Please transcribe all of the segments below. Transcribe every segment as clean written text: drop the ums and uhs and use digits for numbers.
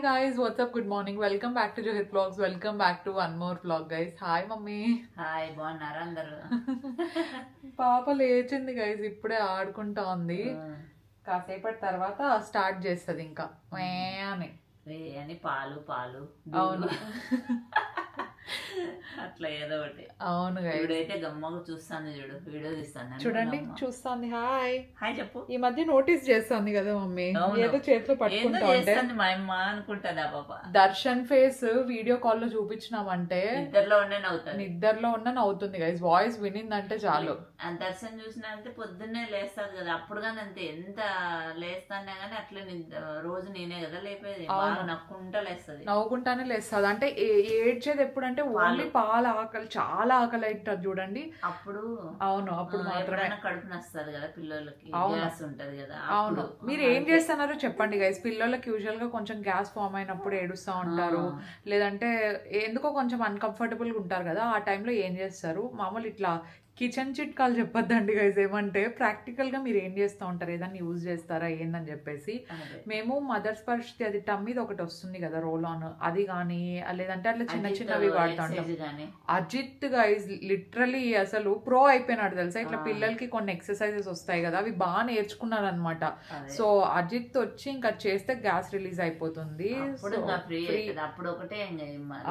guys, what's up? Good morning. Welcome back to Johit Vlogs. Welcome back to one more vlog, guys. Hi, mummy. Hi బాగున్నారా అందరూ? పాప లేచింది guys, ఇప్పుడే ఆడుకుంటా ఉంది. కాసేపటి తర్వాత స్టార్ట్ చేస్తుంది ఇంకా అని అని పాలు పాలు అవును అట్లా ఏదో ఒకటి. అవును ఇప్పుడైతే గమ్మగా చూస్తాను, చూడు వీడియో తీస్తాను చూడండి, చూస్తాంది. హాయ్ హాయ్ చెప్పు. ఈ మధ్య నోటీస్ చేస్తుంది కదా మమ్మీ, ఏదో చేతిలో పట్టుకుంటా ఉంటే మా అమ్మ అనుకుంటది. ఆ పాప దర్శన్ ఫేస్ వీడియో కాల్ లో చూపించినామంటే నిద్రలో ఉండే నవ్వుతుంది, నిద్రలో ఉన్న నవ్వుతుంది గైస్. వాయిస్ వినిందంటే చాలు. ఆ దర్శన్ చూసినా అంటే పొద్దున్నే లేస్తుంది కదా, అప్పుడు కానీ అంతే. ఎంత లేస్తానే గానీ అట్లా రోజు నేనే కదా లేపేది, నవ్వుకుంటా లేస్తుంది, నవ్వుకుంటానే లేస్తుంది. అంటే ఏడ్చేది ఎప్పుడంటే ఓన్లీ పాల ఆకలి, చాలా ఆకలి అవుతుంది చూడండి అప్పుడు. అవును, అప్పుడు మాత్రమే కడుపు నస్తుంది కదా పిల్లలకి, గ్యాస్ ఉంటది కదా. అవును, మీరు ఏం చేస్తున్నారో చెప్పండి గైస్. పిల్లలకి యూజువల్ గా కొంచెం గ్యాస్ ఫామ్ అయినప్పుడు ఏడుస్తూ ఉంటారు, లేదంటే ఎందుకో కొంచెం అన్కంఫర్టబుల్ గా ఉంటారు కదా, ఆ టైంలో ఏం చేస్తారు? మామూలు ఇట్లా కిచెన్ చిట్కాలు చెప్పొద్దండి గైస్. ఏమంటే ప్రాక్టికల్గా మీరు ఏం చేస్తూ ఉంటారు, ఏదన్నా యూజ్ చేస్తారా ఏందని చెప్పేసి. మేము మదర్ స్పర్శ్ అది టమ్మీది ఒకటి వస్తుంది కదా రోల్ ఆన్, అది కానీ లేదంటే అట్లా చిన్న చిన్నవి వాడుతూ ఉంటాం. అజిత్ గైస్ లిటరలీ అసలు ప్రో అయిపోయినాడు తెలుసా. ఇట్లా పిల్లలకి కొన్ని ఎక్సర్సైజెస్ వస్తాయి కదా, అవి బాగా నేర్చుకున్నారు అనమాట. సో అజిత్ వచ్చి ఇంకా చేస్తే గ్యాస్ రిలీజ్ అయిపోతుంది.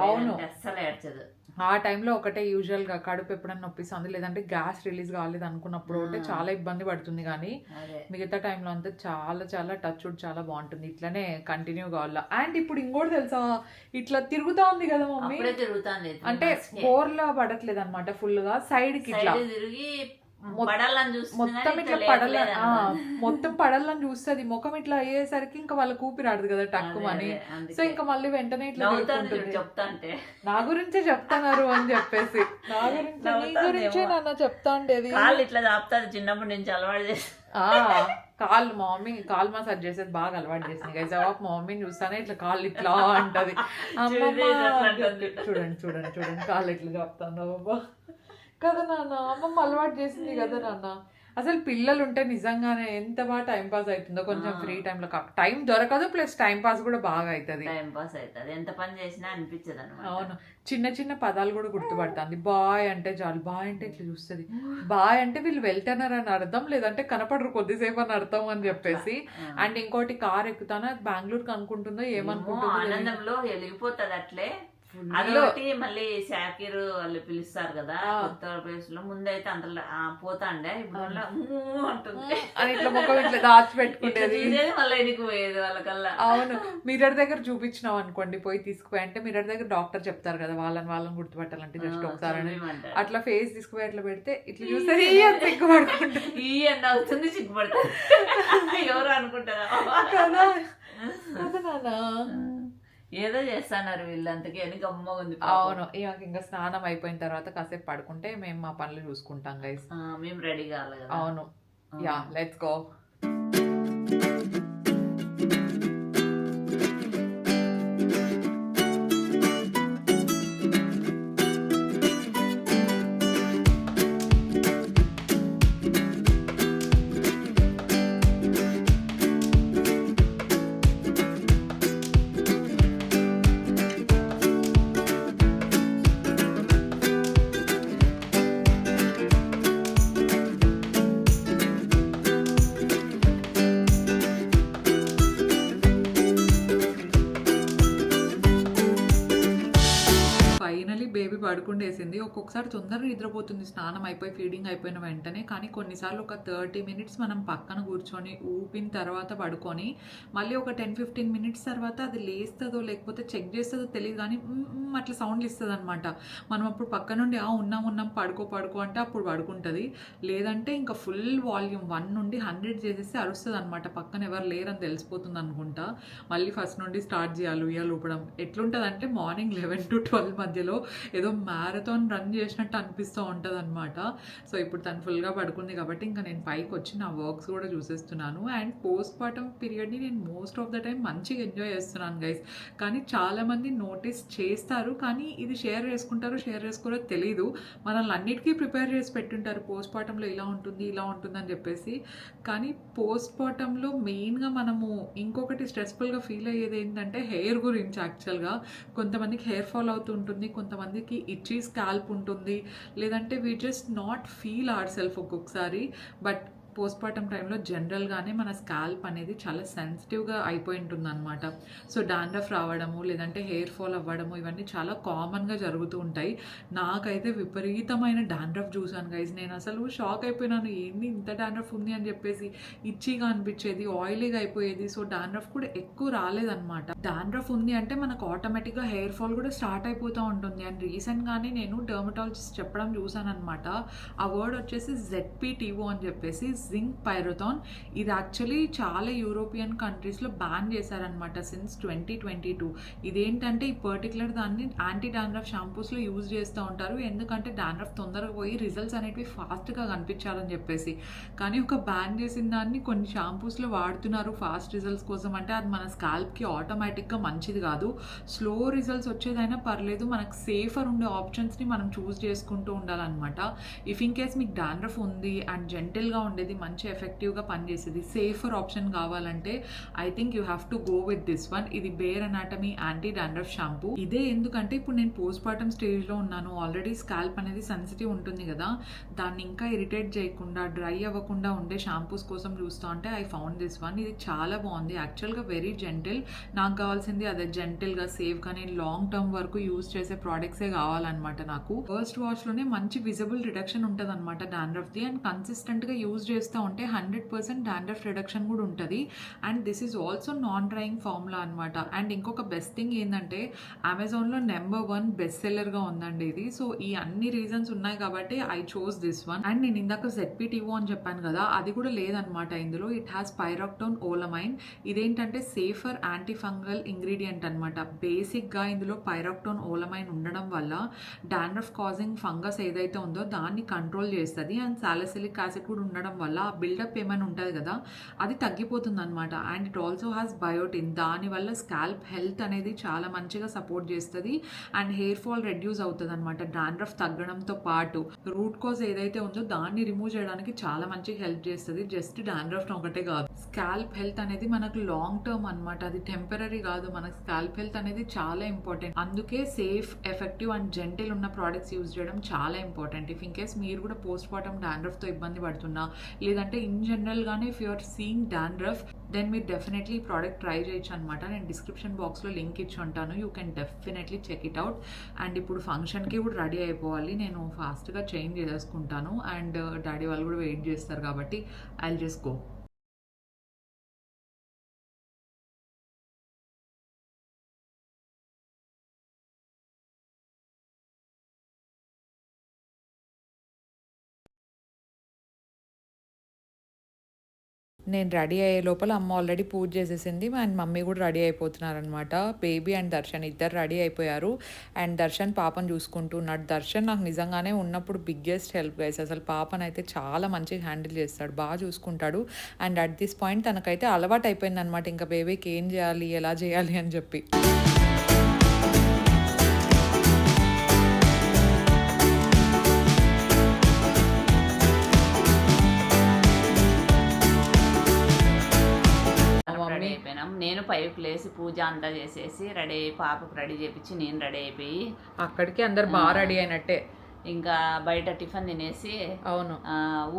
అవును, అస్సలు ఏడ్చదు. ఆ టైంలో ఒకటే యూజువల్ గా కడుపు ఎప్పుడన్నా నొప్పిస్తుంది, లేదంటే గ్యాస్ రిలీజ్ కాలేదు అనుకున్నప్పుడు ఒకటే చాలా ఇబ్బంది పడుతుంది. కానీ మిగతా టైంలో అంతా చాలా చాలా టచ్ వుడ్ చాలా బాగుంటుంది. ఇట్లానే కంటిన్యూ కావాలా. అండ్ ఇప్పుడు ఇంకోటి తెలుసా, ఇట్లా తిరుగుతా ఉంది కదా మమ్మీ, అంటే బోర్లా పడట్లేదు అనమాట, ఫుల్ గా సైడ్ కి ఇట్లా మొత్తం ఇట్లా మొత్తం పడాలని చూస్తుంది. ముఖం ఇట్లా అయ్యేసరికి ఇంకా వాళ్ళకి ఊపిరాడదు కదా టక్కుమని. సో ఇంకా మళ్ళీ వెంటనే ఇట్లా చెప్తాంటే నా గురించే చెప్తున్నారు అని చెప్పేసి, నా గురించి నీ గురించే నన్ను చెప్తా ఉండేది. ఇట్లా చెప్తాది చిన్నప్పటి నుంచి అలవాటు చేసి. కాళ్ళు మా మమ్మీ కాలు మసాజ్ చేసేది బాగా అలవాటు చేసింది గైస్. మా మమ్మీని చూస్తానే ఇట్లా కాళ్ళు ఇట్లా అంటది. చూడండి చూడండి చూడండి కాళ్ళు ఇట్లా చెప్తాను బాబా కదా నాన్న. అమ్మమ్మ అలవాటు చేసింది కదా నాన్న. అసలు పిల్లలు ఉంటే నిజంగానే ఎంత బాగా టైం పాస్ అవుతుందో. కొంచెం ఫ్రీ టైంలో టైం దొరకదు, ప్లస్ టైం పాస్ కూడా బాగా అవుతుంది. టైం పాస్ అవుతుంది, ఎంత పని చేసినా అనిపించదు అన్నమాట. అవును, చిన్న చిన్న పదాలు కూడా గుర్తుపడుతుంది. బాయ్ అంటే చాలు, బాయ్ అంటే ఇట్లా చూస్తుంది. బాయ్ అంటే వీళ్ళు వెళ్తున్నారని అర్థం, లేదంటే కనపడరు కొద్దిసేపు అని అర్థం అని చెప్పేసి. అండ్ ఇంకోటి కార్ ఎక్కుతానా బెంగళూరుకి అనుకుంటుందో ఏమనుకుంటుందో, ఆనందంలో వెలిగిపోతుంది అట్లే. అదొకటి మళ్ళీ షాకీర్ వాళ్ళు పిలుస్తారు కదా ఉత్తరప్రదేశ్ లో. ముందైతే అంత పోతాండే, ఇప్పుడు అంటుంది ఇట్లా ముఖం ఇట్లా దాచి పెట్టుకునేది, మళ్ళీ ఎనికి పోయేది వాళ్ళకల్లా. అవును, మిర్రర్ దగ్గర చూపించినాం అనుకోండి, పోయి తీసుకుపోయి అంటే మిర్రర్ దగ్గర డాక్టర్ చెప్తారు కదా వాళ్ళని గుర్తుపట్టాలంటే జస్ట్ ఒకసారి అట్లా ఫేస్ తీసుకుపోయి అట్లా పెడితే ఇట్లా చూస్తే సిగ్గుపడుకుంటుంది. ఈ ఎండ అవుతుంది, సిగ్గుపడుతుంది ఎవరు అనుకుంటారా కదా కదా నాన్న. ఏదో చేస్తున్నారు వీళ్ళంతకీ అని గమ్మగా ఉంది. అవును, ఇంకా స్నానం అయిపోయిన తర్వాత కాసేపు పడుకుంటే మేము మా పనులు చూసుకుంటాం గైస్. మేము రెడీ కావాలి కదా. అవును, యా లెట్స్ గో. బేబీ పడుకుండేసింది. ఒక్కొక్కసారి తొందరగా నిద్రపోతుంది స్నానం అయిపోయి ఫీడింగ్ అయిపోయిన వెంటనే. కానీ కొన్నిసార్లు ఒక 30 మినిట్స్ మనం పక్కన కూర్చొని ఊపిన తర్వాత పడుకొని మళ్ళీ ఒక 10-15 మినిట్స్ తర్వాత అది లేస్తుందో లేకపోతే చెక్ చేస్తుందో తెలియదు, కానీ అట్లా సౌండ్లు ఇస్తుంది అనమాట. మనం అప్పుడు పక్క నుండి ఉన్నాం పడుకో అంటే అప్పుడు పడుకుంటుంది. లేదంటే ఇంకా ఫుల్ వాల్యూమ్ 1 నుండి 100 చేసేసి అరుస్తుంది అనమాట. పక్కన ఎవరు లేరని తెలిసిపోతుంది అనుకుంటా. మళ్ళీ ఫస్ట్ నుండి స్టార్ట్ చేయాలి ఉయ్యాలు ఊపడం. ఎట్లుంటుంది అంటే మార్నింగ్ 11 to 12 మధ్యలో ఏదో మ్యారథాన్ రన్ చేసినట్టు అనిపిస్తూ ఉంటుంది అనమాట. సో ఇప్పుడు తను ఫుల్గా పడుకుంది కాబట్టి ఇంకా నేను పైకి వచ్చి నా వర్క్స్ కూడా చూసేస్తున్నాను. అండ్ పోస్ట్ పార్టమ్ పీరియడ్ని నేను మోస్ట్ ఆఫ్ ద టైం మంచిగా ఎంజాయ్ చేస్తున్నాను గైస్. కానీ చాలామంది నోటీస్ చేస్తారు, కానీ ఇది షేర్ చేసుకుంటారో షేర్ చేసుకోరో తెలీదు. మనల్ని అన్నిటికీ ప్రిపేర్ చేసి పెట్టుంటారు పోస్ట్ పార్టంలో ఇలా ఉంటుంది ఇలా ఉంటుంది అని చెప్పేసి. కానీ పోస్ట్ పార్టంలో మెయిన్గా మనము ఇంకొకటి స్ట్రెస్ఫుల్గా ఫీల్ అయ్యేది ఏంటంటే హెయిర్ గురించి. యాక్చువల్గా కొంతమందికి హెయిర్ ఫాల్ అవుతూ ఉంటుంది, కొంతమందికి ఇచ్చీ స్కాల్ప్ ఉంటుంది, లేదంటే we just not feel our self ఒక్కొక్కసారి. బట్ పోస్ట్ పార్టమ్ టైంలో జనరల్గానే మన స్కాల్ప్ అనేది చాలా సెన్సిటివ్గా అయిపోయి ఉంటుంది అనమాట. సో డాండ్రఫ్ రావడము లేదంటే హెయిర్ ఫాల్ అవ్వడము ఇవన్నీ చాలా కామన్గా జరుగుతూ ఉంటాయి. నాకైతే విపరీతమైన డాండ్రఫ్ చూసాను గైజ్. నేను అసలు షాక్ అయిపోయినాను, ఏంటి ఇంత డాండ్రఫ్ ఉంది అని చెప్పేసి. ఇచ్చిగా అనిపించేది, ఆయిలీగా అయిపోయేది. సో డాండ్రఫ్ కూడా ఎక్కువ రాలేదన్నమాట. డాండ్రఫ్ ఉంది అంటే మనకు ఆటోమేటిక్గా హెయిర్ ఫాల్ కూడా స్టార్ట్ అయిపోతూ ఉంటుంది. అండ్ రీసెంట్గానే నేను డర్మటాలజిస్ట్ చెప్పడం చూసాను అనమాట. ఆ వర్డ్ వచ్చేసి ZPTO అని చెప్పేసి, జింక్ పైరథాన్. ఇది యాక్చువల్లీ చాలా యూరోపియన్ కంట్రీస్లో బ్యాన్ చేశారనమాట సిన్స్ 2022. ఇదేంటంటే ఈ పర్టికులర్ దాన్ని యాంటీ డాండ్రఫ్ షాంపూస్లో యూజ్ చేస్తూ ఉంటారు, ఎందుకంటే డాండ్రఫ్ తొందరగా పోయి రిజల్ట్స్ అనేవి ఫాస్ట్గా కనిపించాలని చెప్పేసి. కానీ ఒక బ్యాన్ చేసిన దాన్ని కొన్ని షాంపూస్లో వాడుతున్నారు ఫాస్ట్ రిజల్ట్స్ కోసం. అంటే అది మన స్కాల్ప్కి ఆటోమేటిక్గా మంచిది కాదు. స్లో రిజల్ట్స్ వచ్చేదైనా పర్లేదు, మనకు సేఫర్ ఉండే ఆప్షన్స్ని మనం చూస్ చేసుకుంటూ ఉండాలన్నమాట. ఇఫ్ ఇన్ కేస్ మీకు డాండ్రఫ్ ఉంది అండ్ జెంటిల్గా ఉండేది, మంచి ఎఫెక్టివ్గా పనిచేసేది, సేఫర్ ఆప్షన్ కావాలంటే I think you have to go with this one. ఇది bare anatomy anti dandruff shampoo. ఇదే ఎందుకంటే ఇప్పుడు నేను పోస్ట్ పార్టమ్ స్టేజ్లో ఉన్నాను, ఆల్రెడీ స్కాల్ప్ అనేది సెన్సిటివ్ ఉంటుంది కదా, దాన్ని ఇంకా ఇరిటేట్ చేయకుండా డ్రై అవ్వకుండా ఉండే షాంపూస్ కోసం చూస్తూ ఉంటే ఐ ఫౌండ్ దిస్ వన్. ఇది చాలా బాగుంది, యాక్చువల్గా వెరీ జెంటిల్. నాకు కావాల్సింది అదే, జెంటిల్గా సేఫ్గా నేను లాంగ్ టర్మ్ వరకు యూజ్ చేసే ప్రోడక్ట్సే కావాలన్నమాట. నాకు ఫస్ట్ వాష్లోనే మంచి విజిబుల్ రిడక్షన్ ఉంటుంది అనమాట డాండ్రఫ్ది. అండ్ కన్సిస్టెంట్గా యూజ్ చేస్తూ ఉంటే 100% డాండ్రఫ్ రిడక్షన్ కూడా ఉంటుంది. And this is also non drying formula అనమాట. అండ్ ఇంకొక బెస్ట్ థింగ్ ఏంటంటే అమెజాన్లో నెంబర్ 1 బెస్ట్ సెల్లర్గా ఉందండి ఇది. సో ఈ అన్ని రీజన్స్ ఉన్నాయి కాబట్టి I chose this one. And నేను ఇందాక ZPTO అని చెప్పాను కదా, అది కూడా లేదనమాట ఇందులో. It has piroctone olamine. ఇదేంటంటే సేఫర్ యాంటీ ఫంగల్ ఇంగ్రీడియంట్ అనమాట. బేసిక్గా ఇందులో పైరాక్టోన్ ఓలమైన్ ఉండడం వల్ల డాండ్రఫ్ కాజింగ్ ఫంగస్ ఏదైతే ఉందో దాన్ని కంట్రోల్ చేస్తుంది. అండ్ సాలిసిలిక్ యాసిడ్ కూడా ఉండడం వల్ల ఆ బిల్డప్ ఏమైనా ఉంటుంది కదా అది తగ్గిపోతుంది అనమాట. And it also has biotin. దానివల్ల స్కాల్ప్ హెల్త్ అనేది చాలా మంచిగా సపోర్ట్ చేస్తుంది. అండ్ హెయిర్ ఫాల్ రెడ్యూస్ అవుతుంది అనమాట. డాండ్రఫ్ తగ్గడంతో పాటు రూట్ కాజ్ ఏదైతే ఉందో దాన్ని రిమూవ్ చేయడానికి చాలా మంచిగా హెల్ప్ చేస్తుంది. జస్ట్ డాండ్రఫ్ ఒకటే కాదు, స్కాల్ప్ హెల్త్ అనేది మనకు లాంగ్ టర్మ్ అనమాట, అది టెంపరీ కాదు. మనకు స్కాల్ప్ హెల్త్ అనేది చాలా ఇంపార్టెంట్. అందుకే సేఫ్, ఎఫెక్టివ్ అండ్ జెంటిల్ ఉన్న ప్రోడక్ట్స్ యూజ్ చేయడం చాలా ఇంపార్టెంట్. ఇఫ్ ఇన్ కేస్ మీరు కూడా పోస్ట్ పార్టమ్ డాండ్రఫ్తో ఇబ్బంది పడుతున్నా, లేదంటే ఇన్ జనరల్గానే if you're seeing dandruff, then మీరు డెఫినెట్లీ ఈ ప్రోడక్ట్ ట్రై చేయొచ్చు అనమాట. నేను డిస్క్రిప్షన్ బాక్స్లో లింక్ ఇచ్చి ఉంటాను, you can definitely check it out. And ఇప్పుడు ఫంక్షన్కి కూడా రెడీ అయిపోవాలి, నేను ఫాస్ట్గా చేంజ్ చేసుకుంటాను. అండ్ డాడీ వాళ్ళు కూడా వెయిట్ చేస్తారు కాబట్టి ఐ విల్ జస్ట్ గో. నేను రెడీ అయ్యే లోపల అమ్మ ఆల్రెడీ పూజ చేసేసింది అండ్ మమ్మీ కూడా రెడీ అయిపోతున్నారనమాట. బేబీ అండ్ దర్శన్ ఇద్దరు రెడీ అయిపోయారు. అండ్ దర్శన్ పాపను చూసుకుంటున్నాడు. దర్శన్ నాకు నిజంగానే ఉన్నప్పుడు బిగ్గెస్ట్ హెల్ప్ గైస్. అసలు పాపనైతే చాలా మంచిగా హ్యాండిల్ చేస్తాడు, బాగా చూసుకుంటాడు. అండ్ అట్ దిస్ పాయింట్ తనకైతే అలవాటు అయిపోయింది అనమాట, ఇంకా బేబీకి ఏం చేయాలి ఎలా చేయాలి అని చెప్పి. నేను 5కి లేసి పూజ అంతా చేసేసి రెడీ అయ్యి పాపకు రెడీ చేపించి నేను రెడీ అయిపోయి అక్కడికి అందరు బాగా రెడీ అయినట్టే. ఇంకా బయట టిఫిన్ తినేసి అవును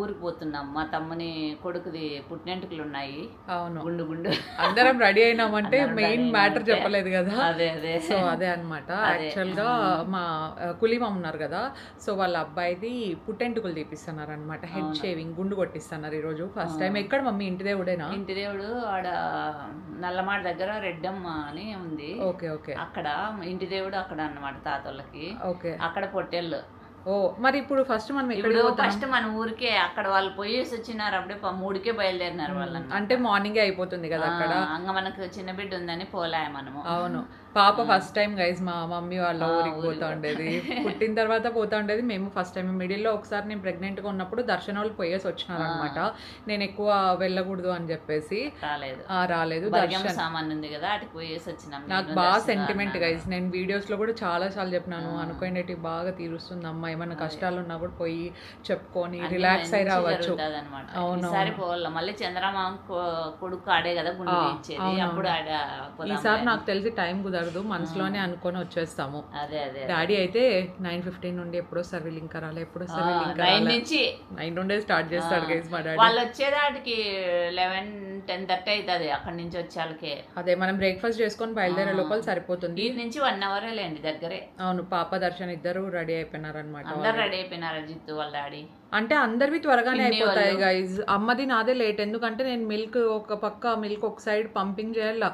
ఊరికి పోతున్నాం. మా తమ్ముని కొడుకుది పుట్టినెంటుకలు ఉన్నాయి. అవును, గుండు గుండు అందరం రెడీ అయినామంటే మెయిన్ మ్యాటర్ చెప్పలేదు కదా. అదే అదే సో అదే అనమాట. యాక్చువల్ గా మా కులీమం ఉన్నారు కదా, సో వాళ్ళ అబ్బాయిది పుట్టెంటుకలు తీపిస్తున్నారు అనమాట. హెడ్ షేవింగ్, గుండు కొట్టిస్తున్నారు ఈ రోజు ఫస్ట్ టైం. ఎక్కడ మమ్మీ? ఇంటి దేవుడేనా? ఇంటి దేవుడు ఆడ నల్లమాడ దగ్గర రెడ్డమ్మ అని ఉంది. ఓకే ఓకే, అక్కడ ఇంటి దేవుడు అక్కడ అన్నమాట తాతోళ్ళకి. ఓకే, అక్కడ పొట్టేళ్ళు. ఓ మరి ఇప్పుడు ఫస్ట్ మనం ఇప్పుడు ఫస్ట్ మన ఊరికే అక్కడ వాళ్ళు పోయేసి వచ్చినారు, అప్పుడే 3కే బయలుదేరినారు వాళ్ళని. అంటే మార్నింగ్ అయిపోతుంది కదా అక్కడ. అంగ మనకు చిన్న బిడ్డ ఉందని పోలే మనము. అవును, పాప ఫస్ట్ టైం గైస్ మా మమ్మీ వాళ్ళ ఊరికి పోతా ఉండేది, పుట్టిన తర్వాత పోతా ఉండేది. మేము ఫస్ట్ టైం మిడిల్లో ఒకసారి నేను ప్రెగ్నెంట్ గా ఉన్నప్పుడు దర్శనం వాళ్ళు పోయేసి వచ్చినారు అనమాట. నేను ఎక్కువ వెళ్ళకూడదు అని చెప్పేసి రాలేదు. దర్శనం సామాన్ ఉంది కదా అటుకు పోయేసి వచ్చినాం. నాకు బాగా సెంటిమెంట్ గైస్, నేను వీడియోస్ లో కూడా చాలా సార్లు చెప్పినాను, అనుకునేటి బాగా తీరుస్తుంది అమ్మ, ఏమైనా కష్టాలు ఉన్నా కూడా పోయి చెప్పుకొని రిలాక్స్ అయి రావచ్చు. అవును మళ్ళీ చంద్రమామ కొడుకు ఆడే కదా గుండు ఇచ్చేది, అప్పుడు ఈసారి నాకు తెలిసి టైం కుదరదు, మనసులోనే అనుకొని వచ్చేస్తాము. అదే అదే డాడీ అయితే 9:15 నుండి ఎప్పుడు వస్తారు వీళ్ళు ఇంకా రాలే, ఎప్పుడు వస్తారు వీళ్ళు ఇంకా 9 నుండే స్టార్ట్ చేస్తాడు గైస్ మా డాడీ. వాళ్ళు వచ్చేదాటికి 11-10:30 అవుతుంది అక్కడి నుంచి వచ్చేళ్ళకి. అదే మనం బ్రేక్ఫాస్ట్ చేసుకొని బయలుదేరే లోపల సరిపోతుంది. వీటి నుంచి 1 hour లేండి దగ్గరే. అవును, పాప దర్శన్ ఇద్దరు రెడీ అయిపోయినారు అనమాట. అందరు రెడీ అయిపోయినారు, జిత్తు వాళ్ళ డాడీ. అంటే అందరివి త్వరగానే అయిపోతాయి గైజ్, అమ్మది నాదే లేట్, ఎందుకంటే నేను మిల్క్ ఒక పక్క మిల్క్ ఒక సైడ్ పంపింగ్ చేయాల,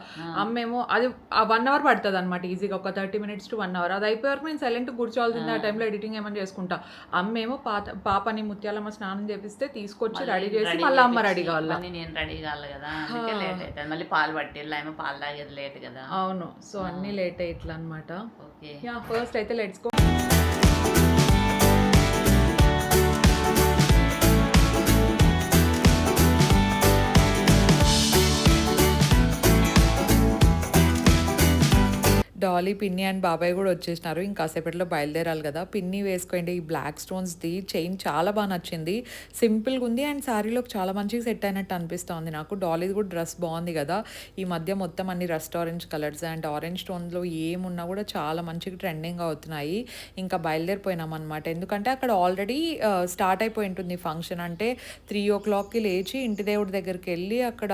అమ్మేమో అది 1 hour పడుతుంది అనమాట ఈజీగా, ఒక 30 minutes to 1 hour. అది అయిపోయే వరకు నేను సైలెంట్ కూర్చోవాల్సింది, ఆ టైంలో ఎడిటింగ్ ఏమైనా చేసుకుంటా. అమ్మేమో పాపని ముత్యాలమ్మ స్నానం చేపిస్తే తీసుకొచ్చి రెడీ చేసి మళ్ళీ అమ్మ రెడీ కావాలి, నేను రెడీ కావాలి కదా, లేట్ అవుతుంది. మళ్ళీ పాలు పట్టిల్లా, ఏమో పాలు తాగేది లేట్ కదా. అవును, సో అన్ని లేట్ అయ్యి ఇట్లా అనమాట. ఫస్ట్ అయితే లెట్స్ గో. డాలీ, పిన్ని అండ్ బాబాయ్ కూడా వచ్చేసినారు, ఇంకాసేపట్లో బయలుదేరాలి కదా. పిన్ని వేసుకోండి ఈ బ్లాక్ స్టోన్స్ది చైన్ చాలా బాగా నచ్చింది, సింపుల్గా ఉంది అండ్ శారీలోకి చాలా మంచిగా సెట్ అయినట్టు అనిపిస్తుంది నాకు. డాలీది కూడా డ్రెస్ బాగుంది కదా, ఈ మధ్య మొత్తం అన్ని rust orange colours and orange స్టోన్లో ఏమున్నా కూడా చాలా మంచిగా ట్రెండింగ్ అవుతున్నాయి. ఇంకా బయలుదేరిపోయినాం అనమాట, ఎందుకంటే అక్కడ ఆల్రెడీ స్టార్ట్ అయిపోయి ఉంటుంది ఫంక్షన్. అంటే 3 o'clockకి లేచి ఇంటి దేవుడి దగ్గరికి వెళ్ళి అక్కడ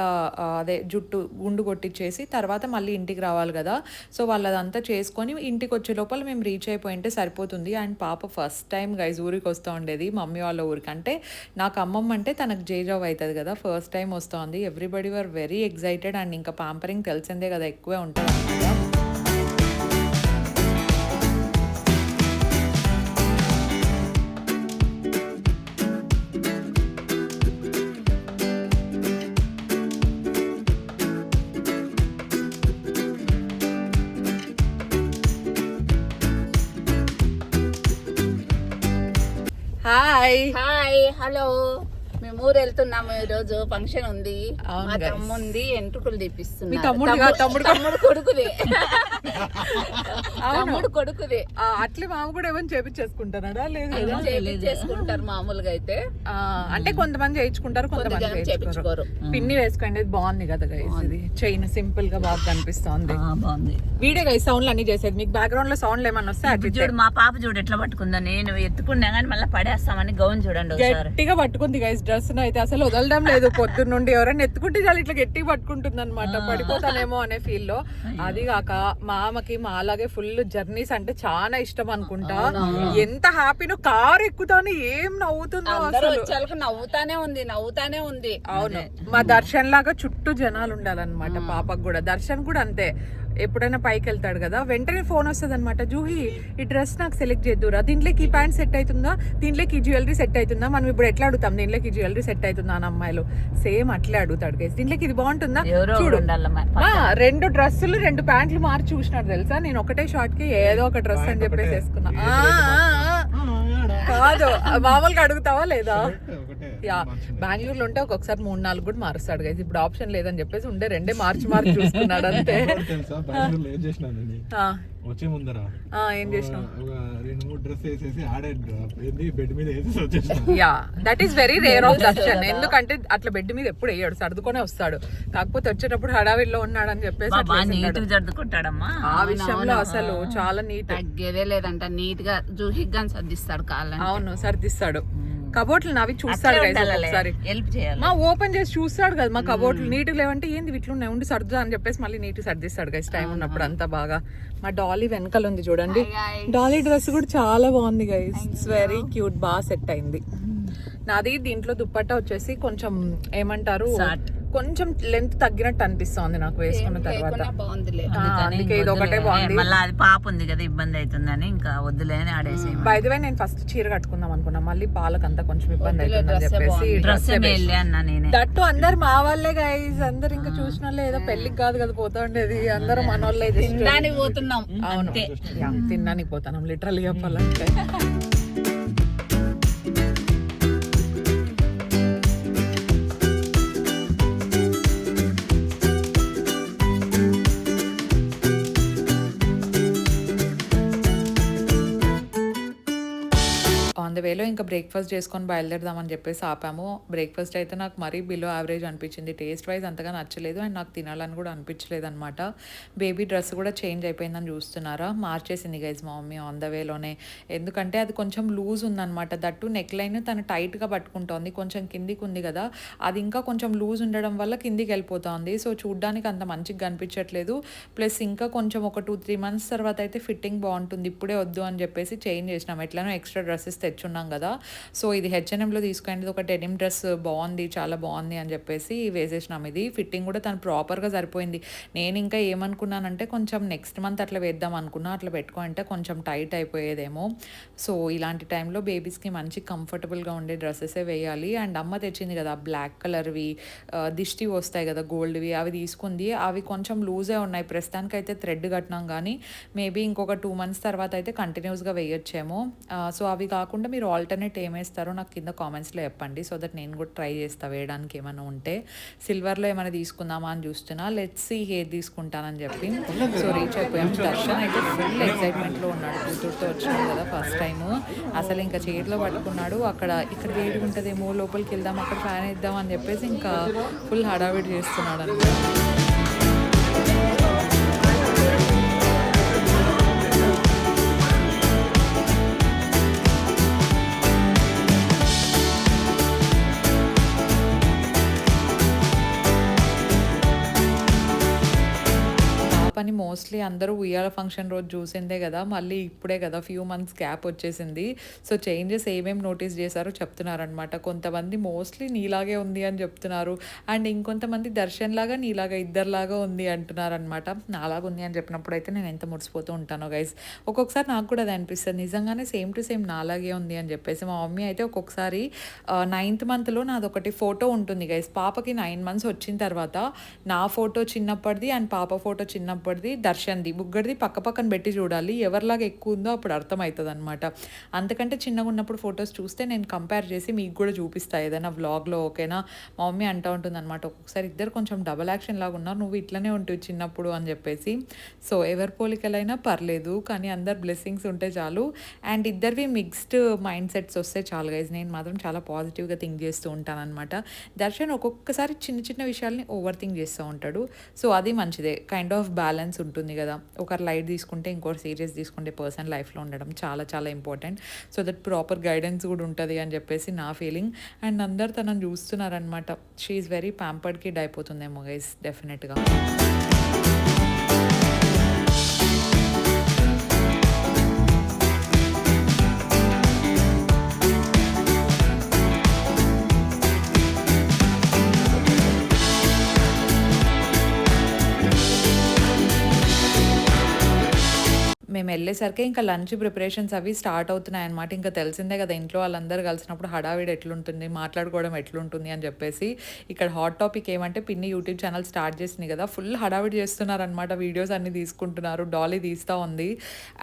అదే జుట్టు గుండు కొట్టించేసి తర్వాత మళ్ళీ ఇంటికి రావాలి కదా. సో అదంతా చేసుకొని ఇంటికి వచ్చే లోపల మేము రీచ్ అయిపోయింటే సరిపోతుంది. అండ్ పాప ఫస్ట్ టైం గైజ్ ఊరికి వస్తూ ఉండేది మమ్మీ వాళ్ళ ఊరికి, అంటే నాకు అమ్మమ్మ అంటే తనకు జేజావ్ అవుతుంది కదా, ఫస్ట్ టైం వస్తుంది. Everybody were very excited and ఇంకా పాంపరింగ్ తెలిసిందే కదా ఎక్కువే ఉంటుంది అనమాట. హాయ్ హలో, మేము ఊరు వెళ్తున్నాము, ఈ రోజు ఫంక్షన్ ఉంది. మా తమ్ముంది ఎంట్రుకులు తీపిస్తున్నా, తమ్ముడు కొడుకుది తమ్ముడు కొడుకుది. అట్లే మామ కూడా ఏమైనా చేపించేసుకుంటారా? లేదు, చేపించేసుకుంటారు మామూలుగా అయితే. అంటే కొంతమంది చేయించుకుంటారు, కొంతమంది చేయించుకోరు. పిన్ని వేసుకోండి, బాగుంది కదా గైస్, ఇది చైన్ సింపుల్ గా బాగా కనిపిస్తుంది, బాగుంది. వీడియో గైస్ సౌండ్లు అన్ని చేసేది, మీకు బ్యాక్గ్రౌండ్ లో సౌండ్లు ఏమన్నా వస్తాయి చూడు. మా పాప చూడు ఎట్లా పట్టుకుందా, నేను ఎత్తుకున్నా కానీ మళ్ళీ పడేస్తామని గౌన్ చూడండి గట్టిగా పట్టుకుంది గైస్. డ్రెస్ అయితే అసలు వదలడం లేదు, పొద్దున్న నుండి ఎవరైనా ఎత్తుకుంటే చాలు ఇట్లా గట్టిగా పట్టుకుంటుంది అనమాట, పడిపోతానేమో అనే ఫీల్ లో. అది కాక మామకి మా అలాగే ఫుల్ జర్నీస్ అంటే చాలా ఇష్టం అనుకుంటా. ఎంత హ్యాపీనో, కారు ఎక్కుతాను ఏం నవ్వుతుందో, అసలు నవ్వుతానే ఉంది. అవును, మా దర్శన్ లాగా చుట్టూ జనాలు ఉండాలన్నమాట. పాపకు కూడా దర్శన్ కూడా అంతే, ఎప్పుడైనా పైకి వెళ్తాడు కదా వెంటనే ఫోన్ వస్తుంది అనమాట, జూహి ఈ డ్రెస్ నాకు సెలెక్ట్ చేద్దురా, దీంట్లోకి ఈ ప్యాంట్ సెట్ అవుతుందా, దీంట్లోకి ఈ జ్యువెలరీ సెట్ అవుతుందా. మనం ఇప్పుడు ఎట్లా అడుగుతాం దీంట్లోకి ఈ జ్యువెలరీ సెట్ అవుతుందా అని అమ్మాయిలు, సేమ్ అట్లే అడుగుతాడు గైస్. దీంట్లోకి ఇది బాగుంటుందా చూడు. 2 డ్రెస్సులు 2 ప్యాంట్లు మార్చి చూసినాడు తెలుసా. నేను ఒకటే షార్ట్ కి ఏదో ఒక డ్రెస్ అని చెప్పేసి వేసుకున్నా. కాదు మామూలుగా అడుగుతావా లేదా? యా, బెంగళూరులో ఉంటే ఒక్కొక్కసారి 3-4 కూడా మారుస్తాడు గైస్. ఇప్పుడు ఆప్షన్ లేదని చెప్పేసి ఉండే 2 మార్చి చూసుకున్నాడు అంతే. వచ్చే ముందర ఏం చేసినావు? 2-3 డ్రెస్ వేసేసి ఆడే బెడ్ మీద వేసేసి వచ్చేసాను. Yeah, that is very rare of Darshan, ఎందుకంటే అట్లా బెడ్ మీద ఎప్పుడు వేయడు, సర్దుకొనే వస్తాడు. కాకపోతే వచ్చేటప్పుడు హడావిడిలో ఉన్నాడని చెప్పేసి ఆ విషయంలో అసలు చాలా నీట్, తగ్గేదే లేదంట, నీట్ గా జూహిగ్గా సర్దిస్తాడు కాళ్ళని. అవును సర్దిస్తాడు. కబోర్ట్లు నవి చూస్తాడు ఒకసారి, మా ఓపెన్ చేసి చూస్తాడు కదా మా కబోర్ట్లు నీట్ లేవంటే ఏంది ఇట్లున్నాయి ఉండి సర్దుదా అని చెప్పేసి మళ్ళీ నీట్ సర్దిస్తాడు గైస్ టైం ఉన్నప్పుడు అంతా బాగా. మా డాలీ వెనకాల ఉంది చూడండి, డాలీ డ్రెస్ కూడా చాలా బాగుంది గైస్, ఇట్స్ వెరీ క్యూట్, బాగా సెట్ అయింది. నాది దీంట్లో దుప్పట్టా వచ్చేసి కొంచెం ఏమంటారు కొంచెం లెంత్ తగ్గినట్టు అనిపిస్తుంది నాకు వేసుకున్న తర్వాత. లేకున్నా బాగుందిలే. అందుకే ఇది ఒకటే బాగుంది. మళ్ళీ అది పాప ఉంది కదా, ఇబ్బంది అవుతుందని ఇంకా వద్దులే అని ఆడేసి. బై ది వే నేను ఫస్ట్ చీర కట్టుకుందాం అనుకున్నా, మళ్ళీ పాలకంతా కొంచెం ఇబ్బంది అవుతుందని చెప్పేసి డ్రెస్ వెళ్ళి అన్నా నేనే. దట్టు అందరు మా వాళ్ళే గైస్, అందరు ఇంకా చూసిన వాళ్ళే, ఏదో పెళ్లికి కాదు కదా పోతా ఉండేది, అందరూ మన వాళ్ళే. తినడానికి పోతున్నాం. అవును, తినడానికి పోతాం లిటరల్లీ చెప్పాలంటే. ఆన్ ద వేలో ఇంకా బ్రేక్ఫాస్ట్ చేసుకొని బయలుదేరదామని చెప్పేసి ఆపాము. బ్రేక్ఫాస్ట్ అయితే నాకు మరీ బిలో యావరేజ్ అనిపించింది, టేస్ట్ వైజ్ అంతగా నచ్చలేదు అండ్ నాకు తినాలని కూడా అనిపించలేదు అనమాట. బేబీ డ్రెస్ కూడా చేంజ్ అయిపోయిందని చూస్తున్నారా, మార్చేసింది గైజ్ మా మమ్మీ ఆన్ ద వేలోనే. ఎందుకంటే అది కొంచెం లూజ్ ఉందన్నమాట, దట్టు నెక్ లైన్ తను టైట్గా పట్టుకుంటోంది, కొంచెం కిందికి ఉంది కదా, అది ఇంకా కొంచెం లూజ్ ఉండడం వల్ల కిందికి వెళ్ళిపోతుంది. సో చూడ్డానికి అంత మంచిగా కనిపించట్లేదు. ప్లస్ ఇంకా కొంచెం ఒక 2-3 months తర్వాత అయితే ఫిట్టింగ్ బాగుంటుంది, ఇప్పుడే వద్దు అని చెప్పేసి చేంజ్ చేసినాం. ఎట్లనో ఎక్స్ట్రా డ్రెస్సెస్ తెచ్చున్నాం కదా, సో ఇది H&Mలో తీసుకునేది ఒక డెనిమ్ డ్రెస్ బాగుంది, చాలా బాగుంది అని చెప్పేసి వేసేసినాం. ఇది ఫిట్టింగ్ కూడా తను ప్రాపర్గా సరిపోయింది. నేను ఇంకా ఏమనుకున్నానంటే కొంచెం నెక్స్ట్ మంత్ అట్లా వేద్దాం అనుకున్నా, అట్లా పెట్టుకుంటే కొంచెం టైట్ అయిపోయేదేమో. సో ఇలాంటి టైంలో బేబీస్కి మంచి కంఫర్టబుల్గా ఉండే డ్రెస్సెసే వేయాలి. అండ్ అమ్మ తెచ్చింది కదా బ్లాక్ కలర్వి దిష్టి వస్తాయి కదా గోల్డ్వి, అవి తీసుకుంది. అవి కొంచెం లూజే ఉన్నాయి ప్రస్తుతానికి అయితే, థ్రెడ్ కట్టినాం కానీ మేబీ ఇంకొక 2 months తర్వాత అయితే కంటిన్యూస్గా వేయొచ్చేమో. సో అవి కాకుండా మీరు ఆల్టర్నేట్ ఏమేస్తారో నాకు కింద కామెంట్స్లో చెప్పండి, సో దట్ నేను కూడా ట్రై చేస్తా వేయడానికి ఏమైనా ఉంటే. సిల్వర్లో ఏమైనా తీసుకుందామా అని చూస్తున్నా, లెట్స్ సీ ఏది తీసుకుంటానని చెప్పి. సో రీచ్ అయిపోయాం. దర్శన్ అయితే ఫుల్ ఎక్సైట్మెంట్లో ఉన్నాడు, కూతురుతో వచ్చినాడు కదా ఫస్ట్ టైము. అసలు ఇంకా చేతిలో పట్టుకున్నాడు, ఇక్కడ వేడి ఉంటుందేమో, లోపలికి వెళ్దాం, అక్కడ ఫ్యాన్ ఇద్దాం అని చెప్పేసి ఇంకా ఫుల్ హడావిడి చేస్తున్నాడు అనమాట. పని మోస్ట్లీ అందరూ ఉయ్యాల ఫంక్షన్ రోజు చూసిందే కదా, మళ్ళీ ఇప్పుడే కదా ఫ్యూ మంత్స్ గ్యాప్ వచ్చేసింది. సో చేంజెస్ ఏమేమి నోటీస్ చేశారో చెప్తున్నారనమాట. కొంతమంది మోస్ట్లీ నీలాగే ఉంది అని చెప్తున్నారు, అండ్ ఇంకొంతమంది దర్శన్ లాగా నీలాగా ఇద్దరులాగా ఉంది అంటున్నారనమాట. నాలాగా ఉంది అని చెప్పినప్పుడు అయితే నేను ఎంత ముడిసిపోతూ ఉంటానో గైస్. ఒక్కొక్కసారి నాకు కూడా అది అనిపిస్తుంది, నిజంగానే సేమ్ టు సేమ్ నాలాగే ఉంది అని చెప్పేసి. మా మమ్మీ అయితే ఒక్కొక్కసారి 9th monthలో నాదొకటి ఫోటో ఉంటుంది గైస్. పాపకి 9 months వచ్చిన తర్వాత నా ఫోటో చిన్నప్పటిది అండ్ పాప ఫోటో చిన్నప్పటిది, దర్శన్ది, ముగ్గురిది పక్క పక్కన పెట్టి చూడాలి, ఎవరిలాగా ఎక్కువ ఉందో అప్పుడు అర్థమవుతుంది అనమాట. అంతకంటే చిన్నగా ఉన్నప్పుడు ఫొటోస్ చూస్తే నేను కంపేర్ చేసి మీకు కూడా చూపిస్తాను ఏదైనా వ్లాగ్లో, ఓకేనా. మా మమ్మీ అంటూ ఉంటుంది అనమాట, ఒక్కొక్కసారి ఇద్దరు కొంచెం డబల్ యాక్షన్ లాగా ఉన్నారు, నువ్వు ఇట్లనే ఉంటుంది చిన్నప్పుడు అని చెప్పేసి. సో ఎవరి పోలికలైనా పర్లేదు, కానీ అందరు బ్లెస్సింగ్స్ ఉంటే చాలు. అండ్ ఇద్దరివి మిక్స్డ్ మైండ్ సెట్స్ వస్తే చాలు గైజ్. నేను మాత్రం చాలా పాజిటివ్గా థింక్ చేస్తూ ఉంటాను అనమాట. దర్శన్ ఒక్కొక్కసారి చిన్న చిన్న విషయాల్ని ఓవర్ థింక్ చేస్తూ ఉంటాడు, సో అది మంచిదే. కైండ్ ఆఫ్ బ్యాలెన్స్ ఉంటుంది కదా, ఒకరు లైట్ తీసుకుంటే ఇంకోటి సీరియస్ తీసుకుంటే పర్సన్ లైఫ్లో ఉండడం చాలా చాలా important. So that proper guidance కూడా ఉంటుంది అని చెప్పేసి నా ఫీలింగ్. అండ్ అందరు తనని చూస్తున్నారనమాట, she is very pampered kid అయిపోతుందేమో గైస్ డెఫినెట్గా. మేము వెళ్ళేసరికి ఇంకా లంచ్ ప్రిపరేషన్స్ అవి స్టార్ట్ అవుతున్నాయి అనమాట. ఇంకా తెలిసిందే కదా ఇంట్లో వాళ్ళందరూ కలిసినప్పుడు హడావిడి ఎట్లుంటుంది, మాట్లాడుకోవడం ఎట్లుంటుంది అని చెప్పేసి. ఇక్కడ హాట్ టాపిక్ ఏమంటే పిన్ని యూట్యూబ్ ఛానల్ స్టార్ట్ చేసింది కదా, ఫుల్ హడావిడి చేస్తున్నారనమాట, వీడియోస్ అన్ని తీసుకుంటున్నారు, డాలీ తీస్తూ ఉంది.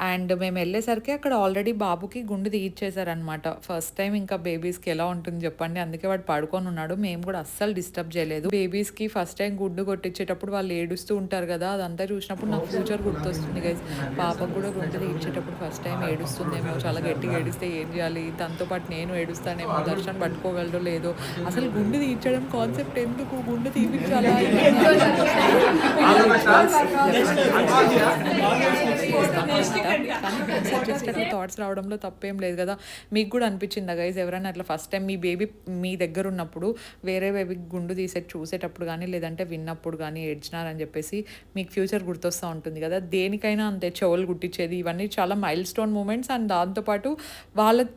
అండ్ మేము వెళ్ళేసరికి అక్కడ ఆల్రెడీ బాబుకి గుండు తీయించేశారనమాట. ఫస్ట్ టైం ఇంకా బేబీస్కి ఎలా ఉంటుంది చెప్పండి, అందుకే వాడు పడుకొని ఉన్నాడు. మేము కూడా అస్సలు డిస్టర్బ్ చేయలేదు. బేబీస్కి ఫస్ట్ టైం గుడ్డు కొట్టించేటప్పుడు వాళ్ళు ఏడుస్తూ ఉంటారు కదా, అదంతా చూసినప్పుడు నాకు ఫ్యూచర్ గుర్తొస్తుంది గైస్. పాపకు కూడా గుండె తీయించేటప్పుడు ఫస్ట్ టైం ఏడుస్తుందేమో, చాలా గట్టిగా ఏడిస్తే ఏం చేయాలి, దాంతో పాటు నేను ఏడుస్తానేమో, దర్శనం పట్టుకోగలడో లేదో, అసలు గుండె తీయించడం కాన్సెప్ట్ ఎందుకు, గుండె తీయించాలా కానీ థాట్స్ రావడంలో తప్పేం లేదు కదా. మీకు కూడా అనిపించిందా గైజ్ ఎవరైనా అట్లా ఫస్ట్ టైం మీ బేబీ మీ దగ్గర ఉన్నప్పుడు వేరే బేబీకి గుండు చూసేటప్పుడు కానీ లేదంటే విన్నప్పుడు కానీ ఏడ్చినారని చెప్పేసి మీకు ఫ్యూచర్ గుర్తొస్తూ ఉంటుంది కదా. దేనికైనా అంతే, చెవులు గుట్టించేది ఇవన్నీ చాలా మైల్ స్టోన్ మూమెంట్స్. అండ్ దాంతోపాటు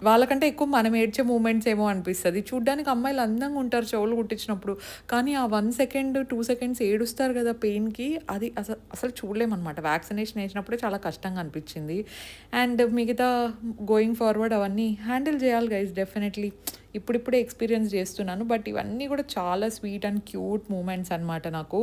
వాళ్ళకంటే ఎక్కువ మనం ఏడ్చే మూమెంట్స్ ఏమో అనిపిస్తుంది. చూడ్డానికి అమ్మాయిలు అందంగా ఉంటారు చెవులు కుట్టించినప్పుడు, కానీ ఆ 1 సెకండ్ 2 సెకండ్స్ ఏడుస్తారు కదా పెయిన్కి, అది అసలు చూడలేమన్నమాట. వ్యాక్సినేషన్ వేసినప్పుడే చాలా కష్టంగా అనిపించింది. అండ్ మిగతా గోయింగ్ ఫార్వర్డ్ అవన్నీ హ్యాండిల్ చేయాలి గైజ్ డెఫినెట్లీ. ఇప్పుడిప్పుడే ఎక్స్పీరియన్స్ చేస్తున్నాను, బట్ ఇవన్నీ కూడా చాలా స్వీట్ అండ్ క్యూట్ మూమెంట్స్ అనమాట నాకు.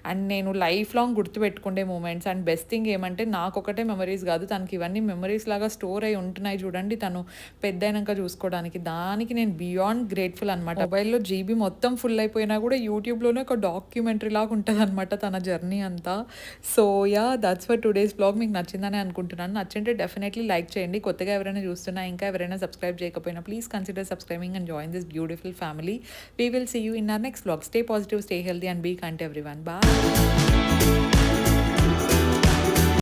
అండ్ నేను లైఫ్ లాంగ్ గుర్తుపెట్టుకునే మూమెంట్స్. అండ్ బెస్ట్ థింగ్ ఏమంటే నాకు ఒకటే మెమరీస్ కాదు, తనకి ఇవన్నీ మెమరీస్ లాగా స్టోర్ అయి ఉంటున్నాయి చూడండి తను పెద్ద అయినాక చూసుకోవడానికి. దానికి నేను బియాండ్ గ్రేట్ఫుల్ అనమాట. మొబైల్లో జీబీ మొత్తం ఫుల్ అయిపోయినా కూడా యూట్యూబ్లోనే ఒక డాక్యుమెంటరీ లాగా ఉంటుంది అనమాట తన జర్నీ అంతా. So yeah, that's for today's blog. మీకు నచ్చిందని అనుకుంటున్నాను. నచ్చింటే డెఫినెట్లీ లైక్ చేయండి. కొత్తగా ఎవరైనా చూస్తున్నా, ఇంకా ఎవరైనా సబ్స్క్రైబ్ చేయకపోయినా please consider subscribing and join this beautiful family. We will see you in our next vlog. Stay positive, stay healthy and be kind to everyone. Bye.